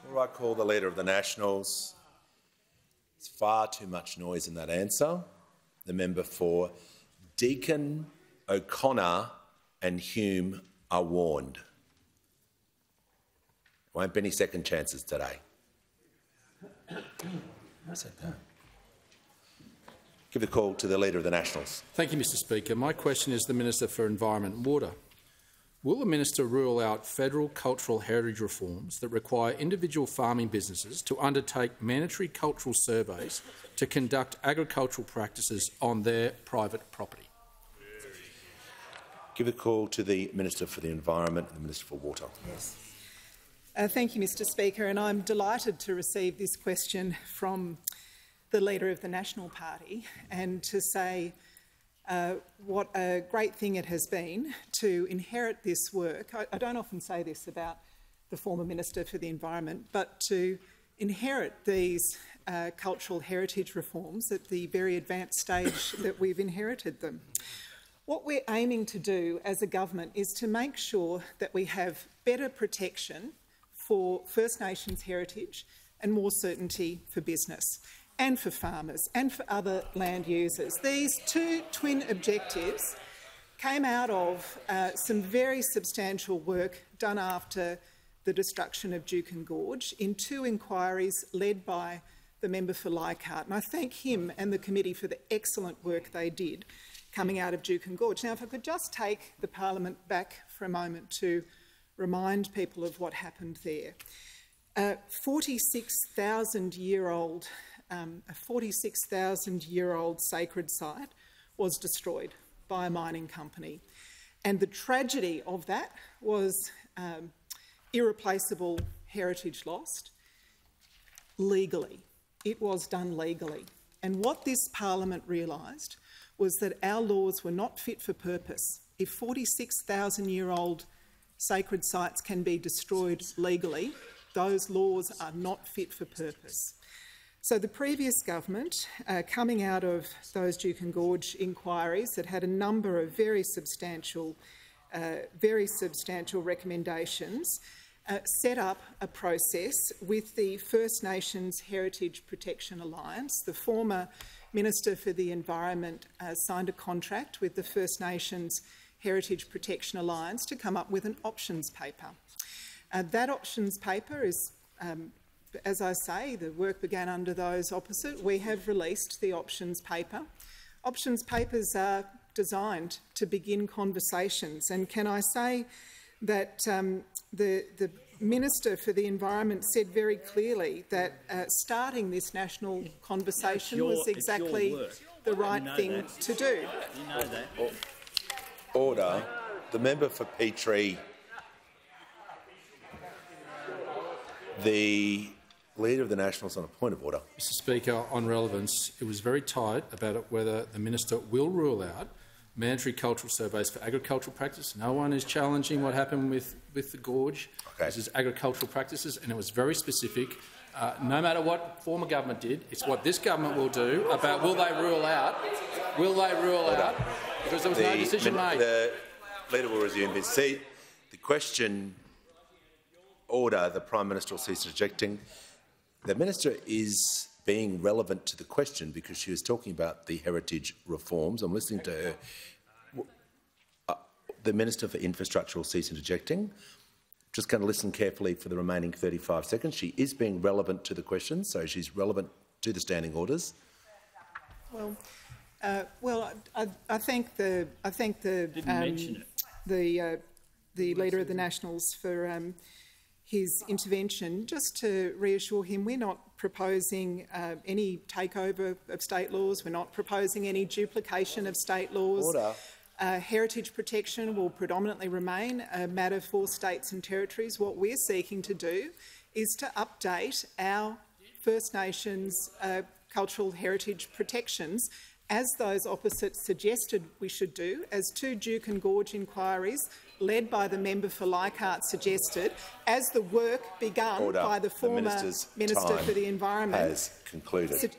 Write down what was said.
Before I call the Leader of the Nationals, there's far too much noise in that answer. The member for Deakin, O'Connor and Hume are warned. Won't be any second chances today. Give the call to the Leader of the Nationals. Thank you, Mr Speaker. My question is to the Minister for Environment and Water. Will the minister rule out federal cultural heritage reforms that require individual farming businesses to undertake mandatory cultural surveys to conduct agricultural practices on their private property? Give the call to the Minister for the Environment and the Minister for Water. Yes. Thank you, Mr Speaker, and I'm delighted to receive this question from the Leader of the National Party and to say what a great thing it has been to inherit this work. I don't often say this about the former Minister for the Environment, but to inherit these cultural heritage reforms at the very advanced stage that we've inherited them. What we're aiming to do as a government is to make sure that we have better protection for First Nations heritage and more certainty for business and for farmers and for other land users. These two twin objectives came out of some very substantial work done after the destruction of Juukan Gorge in two inquiries led by the member for Leichhardt. And I thank him and the committee for the excellent work they did coming out of Juukan Gorge. Now, if I could just take the parliament back for a moment to remind people of what happened there. A 46,000-year-old sacred site was destroyed by a mining company. And the tragedy of that was irreplaceable heritage lost legally. It was done legally. And what this parliament realised was that our laws were not fit for purpose. If 46,000-year-old sacred sites can be destroyed legally, those laws are not fit for purpose. So the previous government, coming out of those Juukan Gorge inquiries that had a number of very substantial recommendations, set up a process with the First Nations Heritage Protection Alliance. The former Minister for the Environment signed a contract with the First Nations Heritage Protection Alliance to come up with an options paper. That options paper is, as I say, the work began under those opposite. We have released the options paper. Options papers are designed to begin conversations, and can I say that the Minister for the Environment said very clearly that starting this national conversation was exactly the right thing to do. You know that. Order. The member for Petrie. The Leader of the Nationals on a point of order. Mr Speaker, on relevance, it was very tight about whether the minister will rule out mandatory cultural surveys for agricultural practice. No one is challenging what happened with the gorge. Okay. This is agricultural practices, and it was very specific. No matter what former government did, it's what this government will do about will they rule out? Will they rule out? Because there was no decision made. The Leader will resume his seat. The question. Order. The Prime Minister will cease rejecting. The Minister is being relevant to the question because she was talking about the heritage reforms. I'm listening to her. The Minister for Infrastructure will cease interjecting. Just going to listen carefully for the remaining 35 seconds. She is being relevant to the question, so she's relevant to the standing orders. Well, I thank the Leader of the Nationals for his intervention. Just to reassure him, we're not proposing any takeover of state laws. We're not proposing any duplication of state laws. Order. Heritage protection will predominantly remain a matter for states and territories. What we're seeking to do is to update our First Nations cultural heritage protections as those opposites suggested we should do, as two Juukan Gorge inquiries led by the member for Leichhardt suggested, as the work begun by the former Minister for the Environment has concluded.